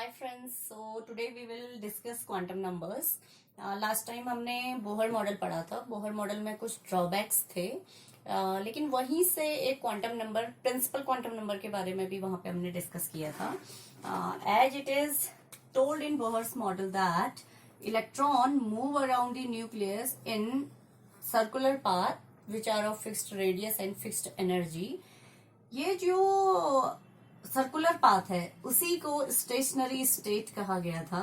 Hi friends, so today we will discuss quantum numbers. Last time हमने Bohr model पढ़ा था। Bohr model में कुछ ड्रॉबैक्स थे, लेकिन वहीं से एक quantum number, principal quantum number के बारे में भी वहां पे हमने डिस्कस किया था। As it is told in Bohr's model that electron move around the nucleus in circular path which are of fixed radius and fixed energy. ये जो सर्कुलर पाथ है उसी को स्टेशनरी स्टेट कहा गया था,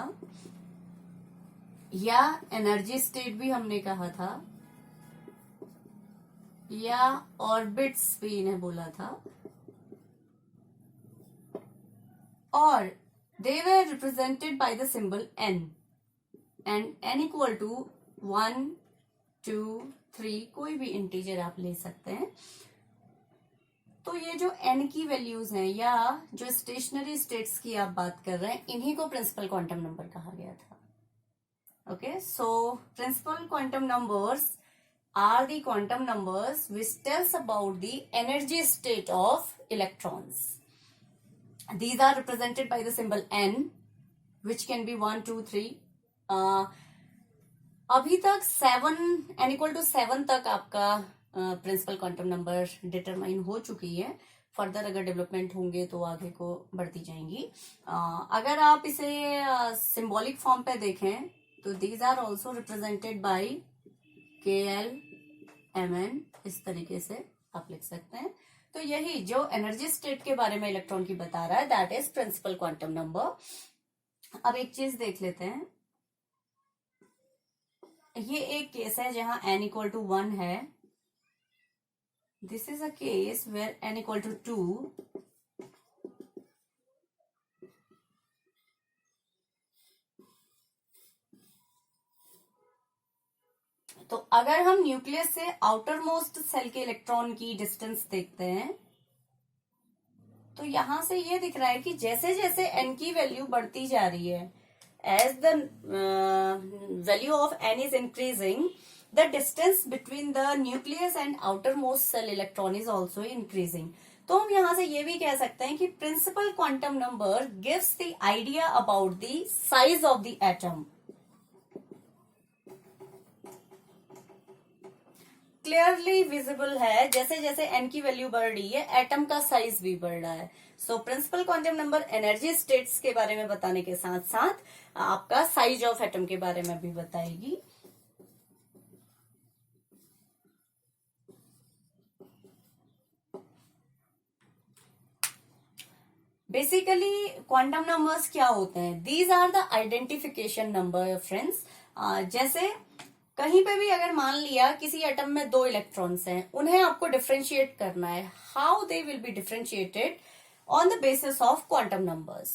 या एनर्जी स्टेट भी हमने कहा था, या ऑर्बिट्स भी इन्हें बोला था। और they were represented by the symbol n and n equal to 1, 2, 3, कोई भी इंटीजर आप ले सकते हैं। तो ये जो n की वैल्यूज हैं या जो स्टेशनरी स्टेट्स की आप बात कर रहे हैं, इन्हीं को प्रिंसिपल क्वांटम नंबर कहा गया था। Okay, so principal quantum numbers are the quantum numbers which tells about the energy state of electrons. These are represented by the symbol n, which can be 1, 2, 3. अभी तक 7 n इक्वल टू 7 तक आपका principal quantum number determine हो चुकी है। Further अगर development होंगे तो आगे को बढ़ती जाएंगी। अगर आप इसे सिंबॉलिक फॉर्म पे देखें तो these are also represented by KL, MN, इस तरीके से आप लिख सकते हैं। तो यही जो एनर्जी स्टेट के बारे में इलेक्ट्रॉन की बता रहा है, that is principal quantum number. अब एक चीज देख लेते हैं। ये एक केस है जहां n इक्वल टू 1 है। This is a case where n equal to 2। तो अगर हम न्यूक्लियस से आउटर मोस्ट सेल के इलेक्ट्रॉन की डिस्टेंस देखते हैं तो यहां से ये दिख रहा है कि जैसे जैसे n की वैल्यू बढ़ती जा रही है, as the value of n is increasing, the distance between the nucleus and outermost shell electron is also increasing. तो हम यहां से ये भी कह सकते हैं कि principal quantum number gives the idea about the size of the atom. Clearly visible है, जैसे जैसे n की वैल्यू बढ़ रही है एटम का साइज भी बढ़ रहा है। So principal quantum number energy states के बारे में बताने के साथ साथ आपका साइज ऑफ एटम के बारे में भी बताएगी। बेसिकली क्वांटम नंबर्स क्या होते हैं? These are the identification number friends. जैसे कहीं पे भी अगर मान लिया किसी एटम में 2 इलेक्ट्रॉन्स हैं, उन्हें आपको डिफरेंशिएट करना है। How they will be differentiated? On the basis of quantum numbers.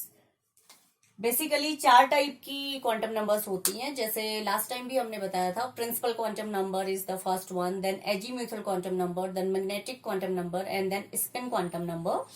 Basically 4 type की क्वांटम नंबर्स होती हैं। जैसे लास्ट टाइम भी हमने बताया था, principal quantum number is the first one, then azimuthal quantum number, then magnetic quantum number and then spin quantum number.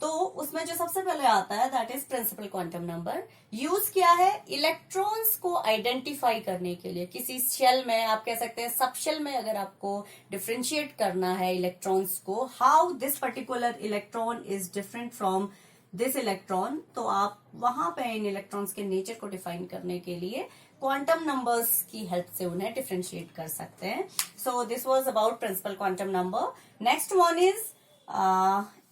तो उसमें जो सबसे पहले आता है that is principal quantum number. Use क्या है? इलेक्ट्रॉन्स को आइडेंटिफाई करने के लिए। किसी शेल में, आप कह सकते हैं सब शेल में, अगर आपको डिफरेंशिएट करना है इलेक्ट्रॉन्स को, how this particular electron is different from this electron, तो आप वहां पे इन इलेक्ट्रॉन्स के नेचर को डिफाइन करने के लिए क्वांटम नंबर्स की हेल्प से उन्हें डिफरेंशिएट कर सकते हैं। So this was about principal quantum number. Next one is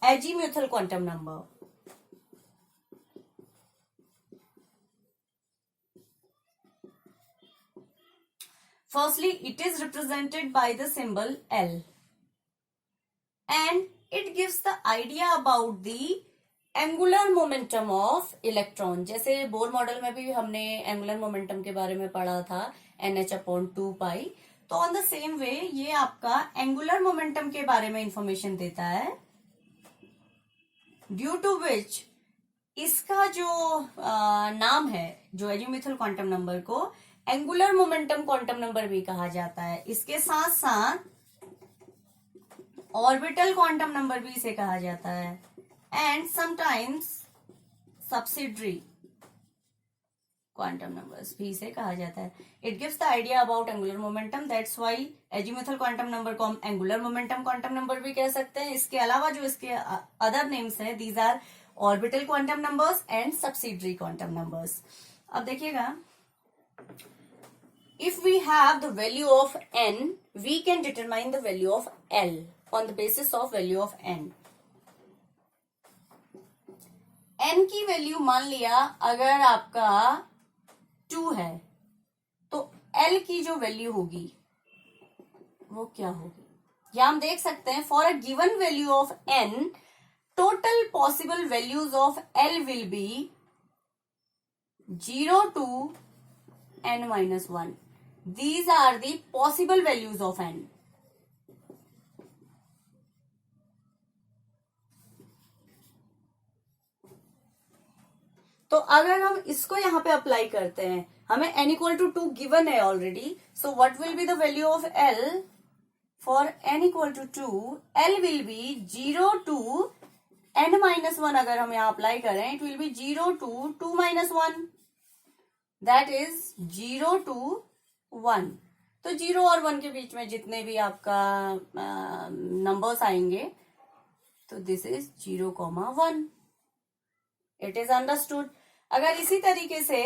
azimuthal quantum number. Firstly, it is represented by the symbol L and it gives the idea about the angular momentum of electron. जैसे Bohr model में भी हमने angular momentum के बारे में पढ़ा था, NH/2π। तो ऑन द सेम वे ये आपका एंगुलर मोमेंटम के बारे में इंफॉर्मेशन देता है, ड्यू टू विच इसका जो नाम है, जो एजीम्यूथल क्वांटम नंबर को एंगुलर मोमेंटम क्वांटम नंबर भी कहा जाता है। इसके साथ साथ ऑर्बिटल क्वांटम नंबर भी इसे कहा जाता है and sometimes subsidiary quantum numbers भी इसे कहा जाता है। It gives the idea about angular momentum, that's why azimuthal quantum number को हम एंगुलर मोमेंटम क्वांटम नंबर भी कह सकते हैं। इसके अलावा जो इसके अदर नेम्स हैं, these are orbital quantum numbers and subsidiary quantum numbers. अब देखिएगा, if we have the value of n, we can determine the value of L on the basis of value of n. n की value मान लिया अगर आपका 2 है, तो L की जो वैल्यू होगी वो क्या होगी, या हम देख सकते हैं for a given value of n, total possible values of L will be 0 to n-1. These are the possible values of n. तो अगर हम इसको यहां पे अप्लाई करते हैं, हमें n इक्वल टू 2 गिवन है already, so what will be the value of L for n equal to 2? L will be 0 to n-1. अगर हम यहां अप्लाई करें, it will be 0 to 2-1, that is 0 to 1. तो 0 और 1 के बीच में जितने भी आपका नंबर्स आएंगे, तो this is 0,1. It is understood. अगर इसी तरीके से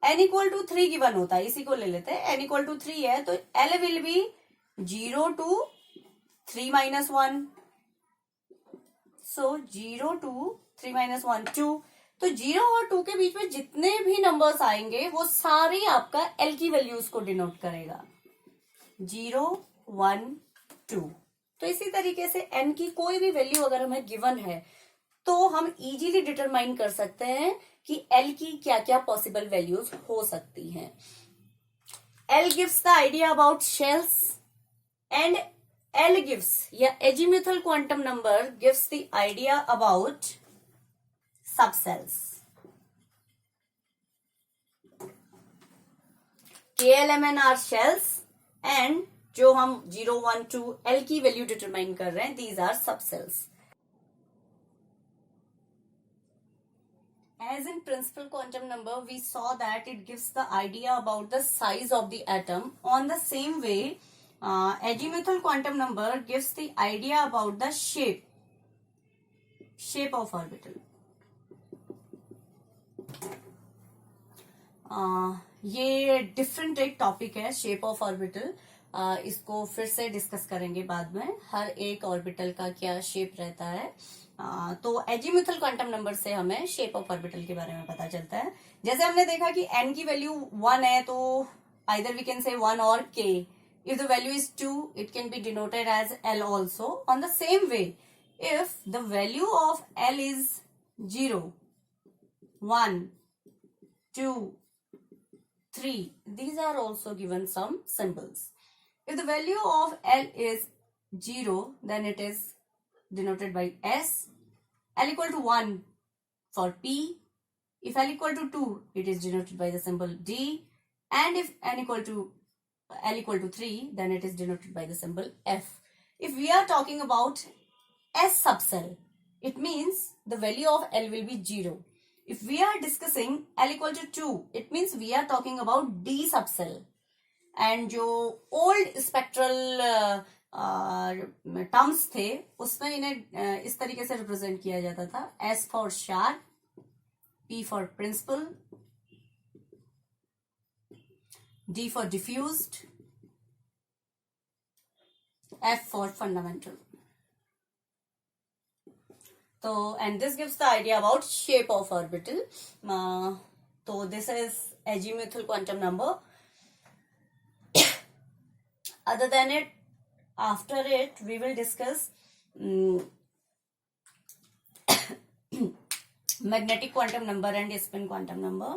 n इक्वल टू 3 गिवन होता है, इसी को ले लेते हैं, n इक्वल टू 3 है, तो L will be 0 to 3-1. So 0 to 3-1, 2. तो 0 और 2 के बीच में जितने भी नंबर्स आएंगे वो सारे आपका L की वैल्यूज को डिनोट करेगा, 0, 1, 2. तो इसी तरीके से n की कोई भी वैल्यू अगर हमें गिवन है, तो हम इजीली डिटरमाइन कर सकते हैं कि L की क्या क्या पॉसिबल वैल्यूज हो सकती हैं. L gives the idea about shells and L gives, या azimuthal quantum number gives the idea about subshells. KLMN are shells, and जो हम 0, 1, 2 L की वैल्यू डिटरमाइन कर रहे हैं, these are subshells. As in principal quantum number, we saw that it gives the idea about the size of the atom. On the same way, azimuthal quantum number gives the idea about the shape of orbital. ये different एक topic है, shape of orbital. इसको फिर से discuss करेंगे बाद में, हर एक ऑर्बिटल का क्या शेप रहता है. तो एजीम्यूथल क्वांटम नंबर से हमें शेप ऑफ ऑर्बिटल के बारे में पता चलता है. जैसे हमने देखा कि n की वैल्यू 1 है, तो आइदर वी कैन से 1 और k. If the value is 2, it can be denoted as L also. On the same way, if the value of L is 0, 1, 2, 3, these are also given some symbols. If the value of L is 0, then it is denoted by S. L equal to 1 for P. If L equal to 2, it is denoted by the symbol D. And if L equal to 3, then it is denoted by the symbol F. If we are talking about S subcell, it means the value of L will be 0. If we are discussing L equal to 2, it means we are talking about D subcell. And जो old spectral terms थे, उसमें इन्हें इस तरीके से represent किया जाता था. S for sharp, P for principal, D for diffused, F for fundamental. तो and this gives the idea about shape of orbital. तो this is azimuthal quantum number. Other than it, after it we will discuss magnetic quantum number and spin quantum number.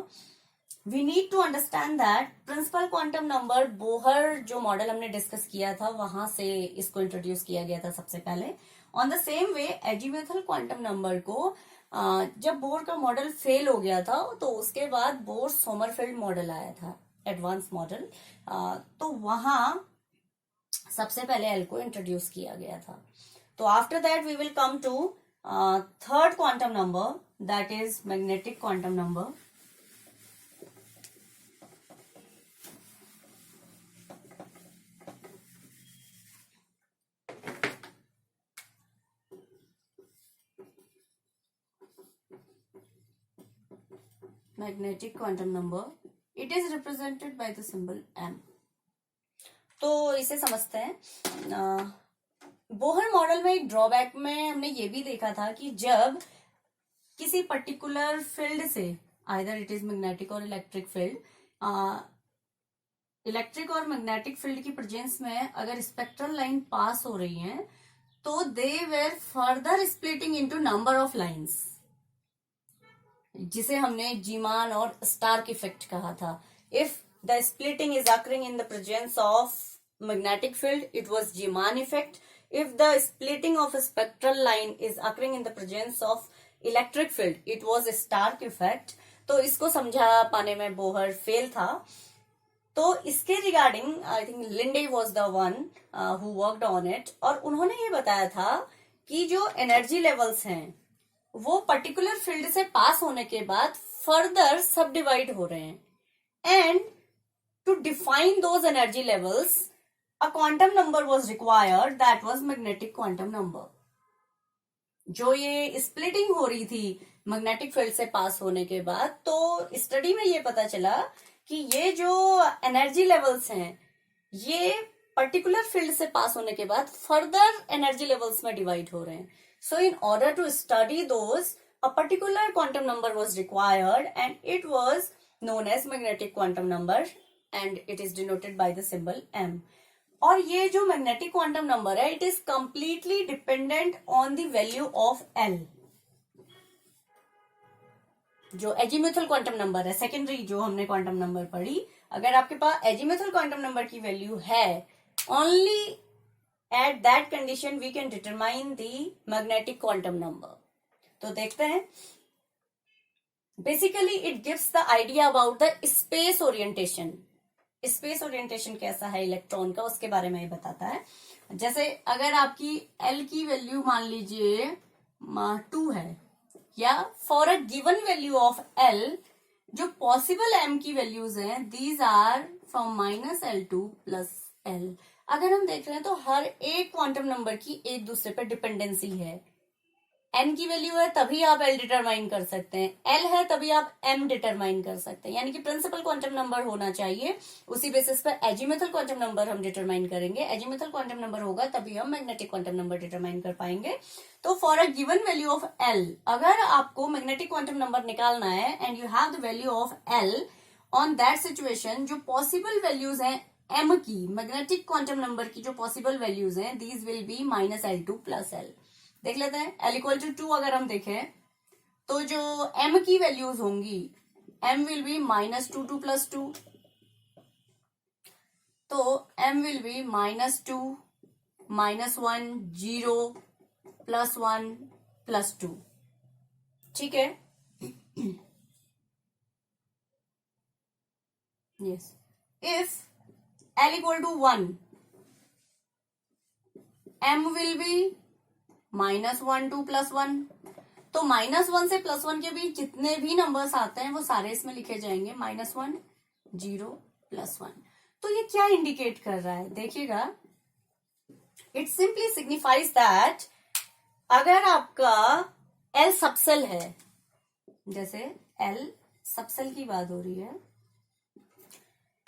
We need to understand that principal quantum number, Bohr जो model हमने discuss किया था वहां से इसको introduce किया गया था सबसे पहले. On the same way azimuthal quantum number को जब बोर का मॉडल फेल हो गया था, तो उसके बाद बोर सोमरफेल्ड मॉडल आया था, एडवांस मॉडल. तो वहां सबसे पहले एल को इंट्रोड्यूस किया गया था. तो after that we will come to third quantum number, that is magnetic quantum number. Magnetic quantum number, it is represented by the symbol m। तो इसे समझते हैं। बोहर मॉडल में एक ड्रॉबैक में हमने ये भी देखा था कि जब किसी पर्टिकुलर फील्ड से, आइदर इट इज मैग्नेटिक और इलेक्ट्रिक फील्ड, इलेक्ट्रिक और मैग्नेटिक फील्ड की प्रेजेंस में अगर स्पेक्ट्रल लाइन पास हो रही है तो they were further splitting into number of lines, जिसे हमने जीमान और स्टार्क इफेक्ट कहा था। If the splitting is occurring in the presence of magnetic field, it was Zeeman effect. If the splitting of a spectral line is occurring in the presence of electric field, it was a Stark effect। तो इसको समझा पाने में Bohr fail था। तो इसके regarding I think Linde was the one who worked on it, और उन्होंने ये बताया था कि जो एनर्जी लेवल्स हैं वो पर्टिकुलर फील्ड से पास होने के बाद फर्दर सब डिवाइड हो रहे हैं, and to define those energy levels a quantum number was required, that was magnetic quantum number. जो ये स्प्लिटिंग हो रही थी मैग्नेटिक फील्ड से पास होने के बाद, तो स्टडी में ये पता चला कि ये जो एनर्जी लेवल्स हैं ये पर्टिकुलर फील्ड से पास होने के बाद फर्दर एनर्जी लेवल्स में डिवाइड हो रहे हैं। So in order to study those, a particular quantum number was required and it was known as magnetic quantum number and it is denoted by the symbol m। और ये जो magnetic quantum number है, it is completely dependent on the value of l। जो azimuthal quantum number है, secondary जो हमने quantum number पढ़ी, अगर आपके पास एजीमुथल क्वांटम नंबर की वैल्यू है, only at that condition we can determine the magnetic quantum number. तो देखते हैं। Basically it gives the idea about the space orientation. Space orientation कैसा है इलेक्ट्रॉन का, उसके बारे में ये बताता है। जैसे अगर आपकी एल की वैल्यू मान लीजिए 2 है, या for a given value of L जो पॉसिबल एम की वैल्यूज हैं, these are from -L to +L। अगर हम देख रहे हैं तो हर एक क्वांटम नंबर की एक दूसरे पर डिपेंडेंसी है। एन की वैल्यू है तभी आप एल डिटरमाइन कर सकते हैं, एल है तभी आप एम डिटरमाइन कर सकते हैं, यानी कि प्रिंसिपल क्वांटम नंबर होना चाहिए। उसी बेसिस पर एजीमुथल क्वांटम नंबर हम डिटरमाइन करेंगे। एजीमुथल क्वांटम नंबर होगा तभी हम मैग्नेटिक क्वांटम नंबर डिटरमाइन कर पाएंगे। तो for a given value of L, अगर आपको मैग्नेटिक क्वांटम नंबर निकालना है and you have the value of L, on that situation जो पॉसिबल वैल्यूज हैं एम की, मैग्नेटिक क्वांटम नंबर की जो पॉसिबल वैल्यूज हैं, these will be -L to +L। देख लेते हैं। L इक्वल टू 2 अगर हम देखें तो जो m की वैल्यूज होंगी, m विल बी -2 टू +2, तो m विल बी -2, -1, 0, +1, +2। ठीक है। Yes, if L equal to 1, m will be -1, 2, +1। तो -1 से +1 के बीच जितने भी नंबर्स आते हैं वो सारे इसमें लिखे जाएंगे, -1, 0, +1। तो ये क्या इंडिकेट कर रहा है देखिएगा, इट सिंपली सिग्निफाइज दैट अगर आपका L सबसेल है, जैसे L सबसेल की बात हो रही है,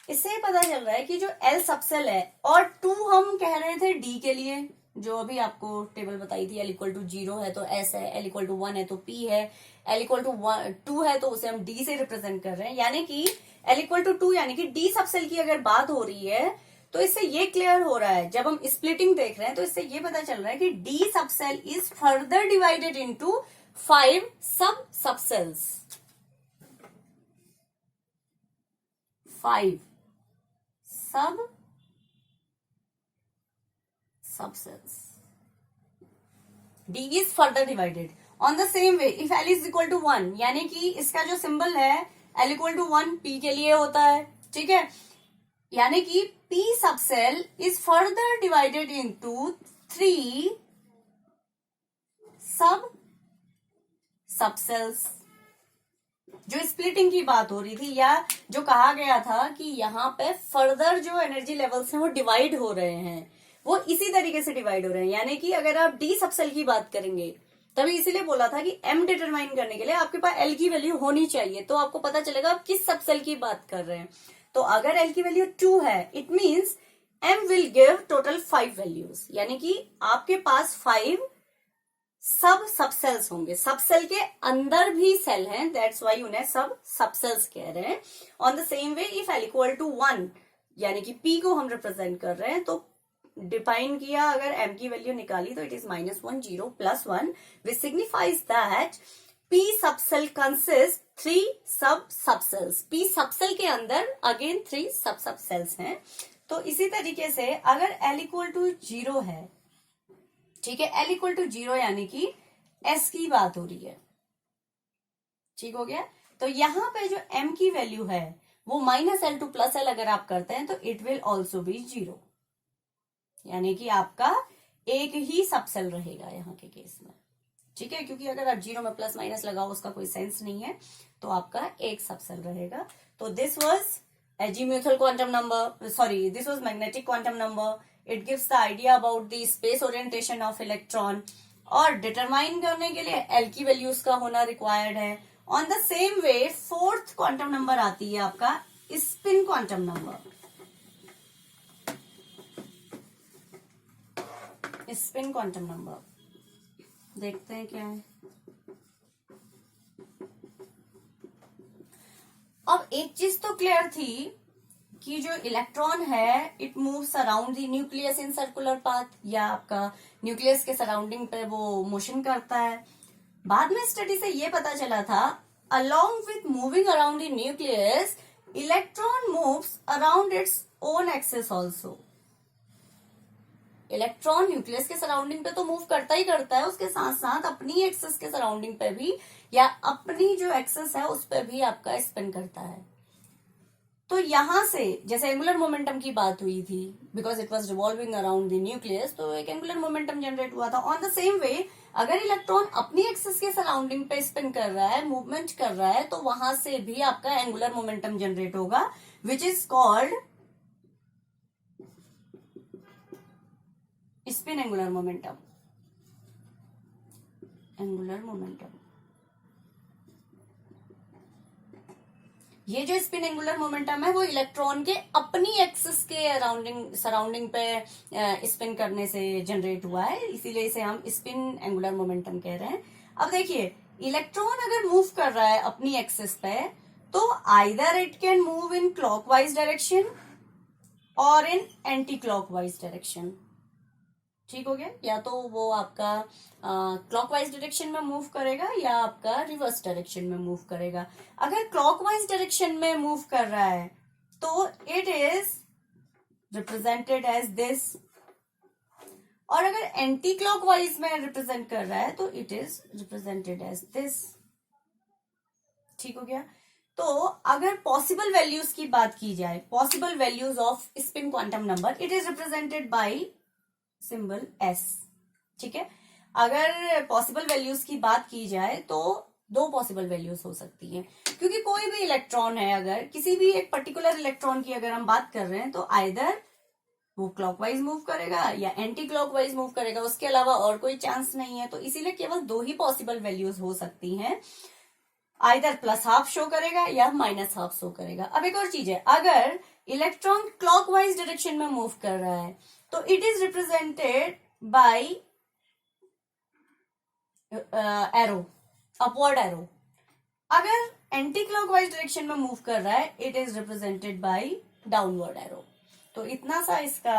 इससे पता चल रहा है कि जो L सबसेल है, और 2 हम कह रहे थे D के लिए, जो अभी आपको टेबल बताई थी, L इक्वल टू 0 है तो S है, L इक्वल टू 1 है तो P है, L इक्वल टू 2 है तो उसे हम D से रिप्रेजेंट कर रहे हैं। यानी कि L इक्वल टू 2 यानी कि D सबसेल की अगर बात हो रही है, तो इससे ये क्लियर हो रहा है, जब हम स्प्लिटिंग देख रहे हैं तो इससे ये पता चल रहा है कि D subshell is further divided into 5 सब सबसेल्स। 5 सब subcells. D is further divided. On the same way, if L is equal to 1, यानी कि इसका जो सिंबल है L इक्वल टू 1 P के लिए होता है, ठीक है, यानी कि P subshell is further divided into 3 सब सबसेल्स। जो स्प्लिटिंग की बात हो रही थी, या जो कहा गया था कि यहाँ पे फर्दर जो एनर्जी लेवल्स हैं वो डिवाइड हो रहे हैं, वो इसी तरीके से डिवाइड हो रहे हैं। यानी कि अगर आप डी सबसेल की बात करेंगे तभी इसीलिए बोला था कि m डिटरमाइन करने के लिए आपके पास l की वैल्यू होनी चाहिए, तो आपको पता चलेगा आप किस सबसेल की बात कर रहे हैं। तो अगर l की वैल्यू 2 है, it means m will give total 5 values, यानी कि आपके पास 5 सब सबसेल्स होंगे। सबसेल के अंदर भी सेल हैं, दैट्स वाई उन्हें सब सबसेल्स कह रहे हैं। On the same way if l equal to 1, यानी कि p को हम रिप्रेजेंट कर रहे हैं, तो डिफाइन किया, अगर m की वैल्यू निकाली तो it is -1 0 +1 which signifies that p subshell consist 3 सब सबसेल्स। p सबसेल के अंदर अगेन 3 सब सबसेल्स हैं। तो इसी तरीके से अगर l इक्वल टू 0 है, ठीक है, l इक्वल टू 0 यानी कि s की बात हो रही है, ठीक हो गया। तो यहां पे जो m की वैल्यू है वो -l टू +l अगर आप करते हैं तो इट विल ऑल्सो बी 0, यानी कि आपका एक ही सबसेल रहेगा यहाँ के केस में, ठीक है, क्योंकि अगर आप 0 में प्लस माइनस लगाओ उसका कोई सेंस नहीं है, तो आपका एक सबसेल रहेगा। तो this was azimuthal quantum number, sorry this was magnetic quantum number. It gives the idea about the space orientation of electron, और डिटरमाइन करने के लिए एल की वैल्यूज का होना रिक्वायर्ड है। On the same way fourth quantum number आती है आपका spin quantum number. Spin quantum number देखते हैं क्या है। अब एक चीज तो क्लियर थी कि जो इलेक्ट्रॉन है it moves around the nucleus in circular path, या आपका न्यूक्लियस के सराउंडिंग पे वो मोशन करता है। बाद में स्टडी से ये पता चला था along with moving around the nucleus electron moves around its own axis also. Electron nucleus के सराउंडिंग पे तो मूव करता ही करता है, उसके साथ साथ अपनी एक्सिस के सराउंडिंग पे भी, या अपनी जो एक्सिस है उस पे भी आपका स्पिन करता है। तो यहां से जैसे एंगुलर मोमेंटम की बात हुई थी, because it was revolving around the nucleus, तो एक एंगुलर मोमेंटम जनरेट हुआ था। ऑन द सेम वे अगर इलेक्ट्रॉन अपनी एक्सिस के सराउंडिंग पे स्पिन कर रहा है, मूवमेंट कर रहा है, तो वहां से भी आपका एंगुलर मोमेंटम जनरेट होगा, which is called spin angular momentum. Angular momentum, ये जो स्पिन एंगुलर मोमेंटम है वो इलेक्ट्रॉन के अपनी एक्सिस के सराउंडिंग पे स्पिन करने से जनरेट हुआ है, इसीलिए इसे हम स्पिन एंगुलर मोमेंटम कह रहे हैं। अब देखिए इलेक्ट्रॉन अगर मूव कर रहा है अपनी एक्सिस पे, तो either it can move in clockwise direction और इन एंटी क्लॉकवाइज डायरेक्शन, ठीक हो गया। या तो वो आपका क्लॉकवाइज डायरेक्शन में मूव करेगा या आपका रिवर्स डायरेक्शन में मूव करेगा। अगर क्लॉकवाइज डायरेक्शन में मूव कर रहा है तो it is represented as this, और अगर एंटी क्लॉकवाइज में रिप्रेजेंट कर रहा है तो it is represented as this, ठीक हो गया। तो अगर पॉसिबल वैल्यूज की बात की जाए, possible values off spin quantum number, it is represented bye symbol s, ठीक है। अगर पॉसिबल वैल्यूज की बात की जाए तो दो पॉसिबल वैल्यूज हो सकती हैं, क्योंकि कोई भी इलेक्ट्रॉन है, अगर किसी भी एक पर्टिकुलर इलेक्ट्रॉन की अगर हम बात कर रहे हैं तो आइदर वो क्लॉकवाइज मूव करेगा या एंटी क्लॉकवाइज मूव करेगा, उसके अलावा और कोई चांस नहीं है। तो इसीलिए केवल दो ही पॉसिबल वैल्यूज हो सकती हैं, आइदर +½ शो करेगा या -½ शो करेगा। अब एक और चीज है, अगर इलेक्ट्रॉन क्लॉकवाइज डायरेक्शन में मूव कर रहा है तो it is represented bye arrow, upward arrow. अगर एंटी क्लॉकवाइज डायरेक्शन में मूव कर रहा है it is represented bye downward arrow. तो इतना सा इसका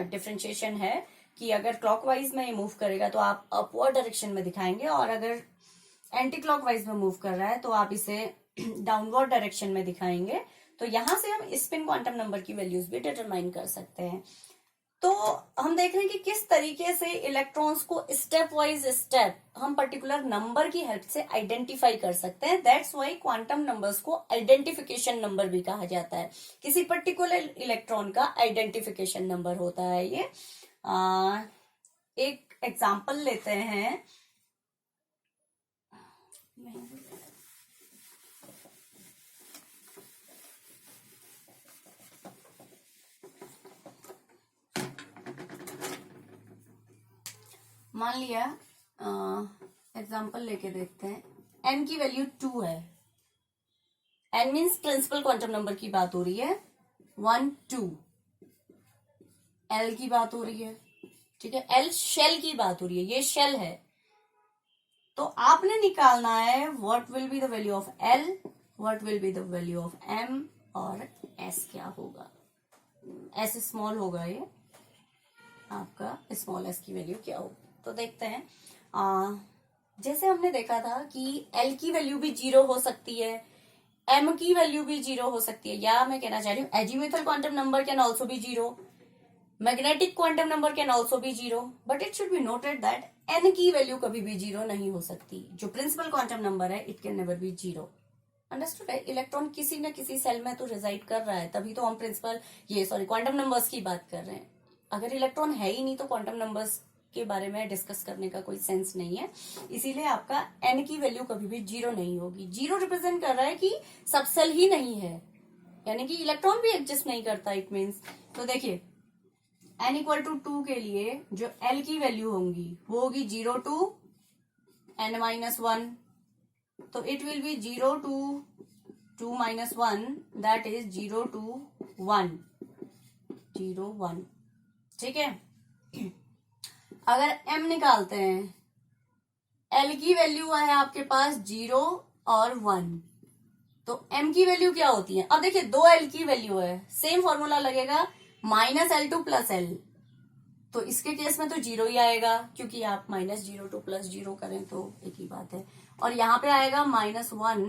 डिफरेंशिएशन है कि अगर क्लॉकवाइज में ये मूव करेगा तो आप अपवर्ड डायरेक्शन में दिखाएंगे, और अगर एंटी क्लॉकवाइज में मूव कर रहा है तो आप इसे डाउनवर्ड डायरेक्शन में दिखाएंगे। तो यहां से हम स्पिन क्वांटम नंबर की वैल्यूज भी डिटरमाइन कर सकते हैं। तो हम देख रहे हैं कि किस तरीके से इलेक्ट्रॉन्स को स्टेप वाइज स्टेप हम पर्टिकुलर नंबर की हेल्प से आइडेंटिफाई कर सकते हैं। दैट्स वाई क्वांटम नंबर्स को आइडेंटिफिकेशन नंबर भी कहा जाता है। किसी पर्टिकुलर इलेक्ट्रॉन का आइडेंटिफिकेशन नंबर होता है ये। एक एग्जांपल लेते हैं, मान लिया एग्जाम्पल लेके देखते हैं। n की वैल्यू 2 है। n means principal quantum number की बात हो रही है, 1 2। l की बात हो रही है, ठीक है, l शेल की बात हो रही है, ये शेल है। तो आपने निकालना है what will be the value of l, what will be the value of m, और s क्या होगा। s स्मॉल होगा, ये आपका स्मॉल s की वैल्यू क्या होगी। तो देखते हैं, जैसे हमने देखा था कि l की वैल्यू भी 0 हो सकती है, m की वैल्यू भी 0 हो सकती है, या मैं कहना चाह रही हूँ azimuthal quantum number can also be 0, magnetic quantum number can also be 0, but it should be noted that n की वैल्यू कभी भी 0 नहीं हो सकती। जो प्रिंसिपल क्वांटम नंबर है it can never be 0। Understood है। इलेक्ट्रॉन किसी न किसी सेल में तो रिजाइड कर रहा है, तभी तो हम क्वांटम नंबर्स की बात कर रहे हैं। अगर इलेक्ट्रॉन है ही नहीं तो क्वांटम नंबर्स के बारे में डिस्कस करने का कोई सेंस नहीं है। इसीलिए आपका n की वैल्यू कभी भी 0 नहीं होगी। 0 रिप्रेजेंट कर रहा है कि सब सेल ही नहीं है, यानी कि इलेक्ट्रॉन भी एग्जिस्ट नहीं करता, इट मीन्स। तो देखिए n इक्वल टू 2 के लिए जो l की वैल्यू होंगी वो होगी 0 टू n-1, तो it will be 0 to 2-1, that is 0 to 1, 0 1, ठीक है। अगर m निकालते हैं, l की वैल्यू है आपके पास 0 और 1, तो m की वैल्यू क्या होती है। अब देखिए 2 l की वैल्यू है, सेम फॉर्मूला लगेगा -L2 + L, तो इसके केस में तो 0 ही आएगा, क्योंकि आप -0 टू +0 करें तो एक ही बात है। और यहां पे आएगा -1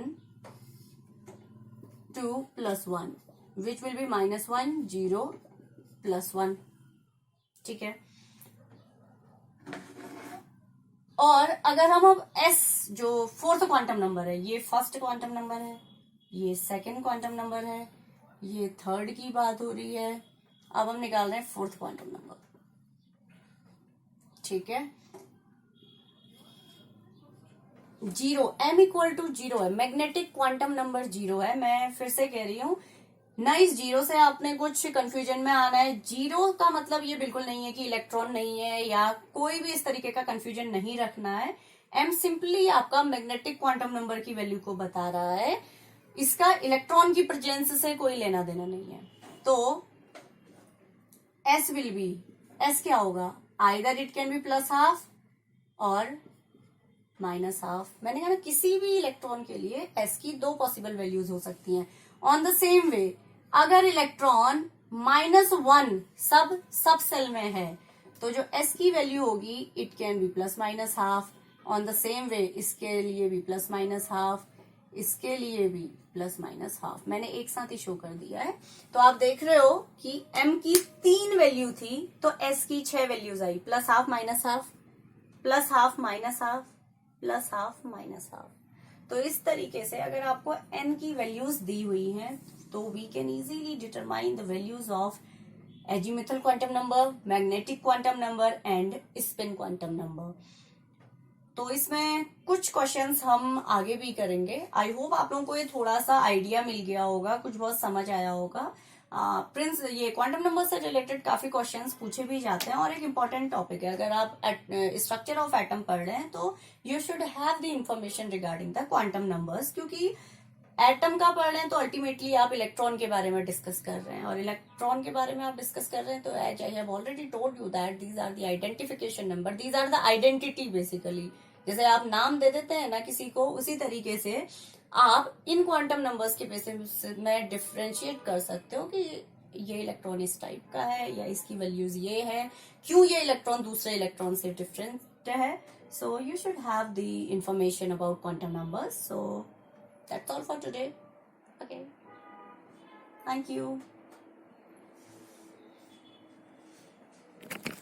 2 + 1, विच विल बी -1 0 + 1, ठीक है। और अगर हम अब s जो फोर्थ क्वांटम नंबर है, ये फर्स्ट क्वांटम नंबर है, ये सेकंड क्वांटम नंबर है, ये थर्ड की बात हो रही है। अब हम निकाल रहे हैं फोर्थ क्वांटम नंबर, ठीक है। 0, m इक्वल टू 0 है, मैग्नेटिक क्वांटम नंबर 0 है। मैं फिर से कह रही हूं ना, इस 0 से आपने कुछ कंफ्यूजन में आना है। 0 का मतलब ये बिल्कुल नहीं है कि इलेक्ट्रॉन नहीं है, या कोई भी इस तरीके का कंफ्यूजन नहीं रखना है। m सिंपली आपका मैग्नेटिक क्वांटम नंबर की वैल्यू को बता रहा है, इसका इलेक्ट्रॉन की प्रेजेंस से कोई लेना देना नहीं है। तो s विल बी, s क्या होगा, आइदर इट कैन बी +½ और -½ मैंने कहा ना, किसी भी इलेक्ट्रॉन के लिए s की 2 पॉसिबल वैल्यूज हो सकती हैं। ऑन द सेम वे अगर इलेक्ट्रॉन -1 सब सेल में है, तो जो s की वैल्यू होगी it can B +-½ on the same वे इसके लिए भी +-½ इसके लिए भी +-½ मैंने एक साथ ही शो कर दिया है। तो आप देख रहे हो कि m की 3 वैल्यू थी तो s की 6 वैल्यूज आई, +½ -½ +½ -½ +½ तो इस तरीके से अगर आपको n की वैल्यूज दी हुई हैं तो we can easily determine the values of azimuthal quantum number, magnetic quantum number and spin quantum number. तो इसमें कुछ क्वेश्चंस हम आगे भी करेंगे। आई होप आप लोगों को ये थोड़ा सा आइडिया मिल गया होगा, कुछ बहुत समझ आया होगा। प्रिंस ये क्वांटम नंबर से रिलेटेड काफी क्वेश्चंस पूछे भी जाते हैं और एक इम्पॉर्टेंट टॉपिक है। अगर आप स्ट्रक्चर ऑफ एटम पढ़ रहे हैं तो you should have the information regarding the quantum numbers, क्योंकि एटम का पढ़ रहे हैं तो अल्टीमेटली आप इलेक्ट्रॉन के बारे में डिस्कस कर रहे हैं, और इलेक्ट्रॉन के बारे में आप डिस्कस कर रहे हैं तो as I have already told you that these are the identification number, these are the identity basically. जैसे आप नाम दे देते हैं ना किसी को, उसी तरीके से आप इन क्वांटम नंबर्स के बेसिस में डिफ्रेंशिएट कर सकते हो कि ये इलेक्ट्रॉन इस टाइप का है या इसकी वैल्यूज ये है, क्यों ये इलेक्ट्रॉन दूसरे इलेक्ट्रॉन से डिफरेंट है। So you should have the information about quantum numbers. So that's all for today. Okay. Thank you.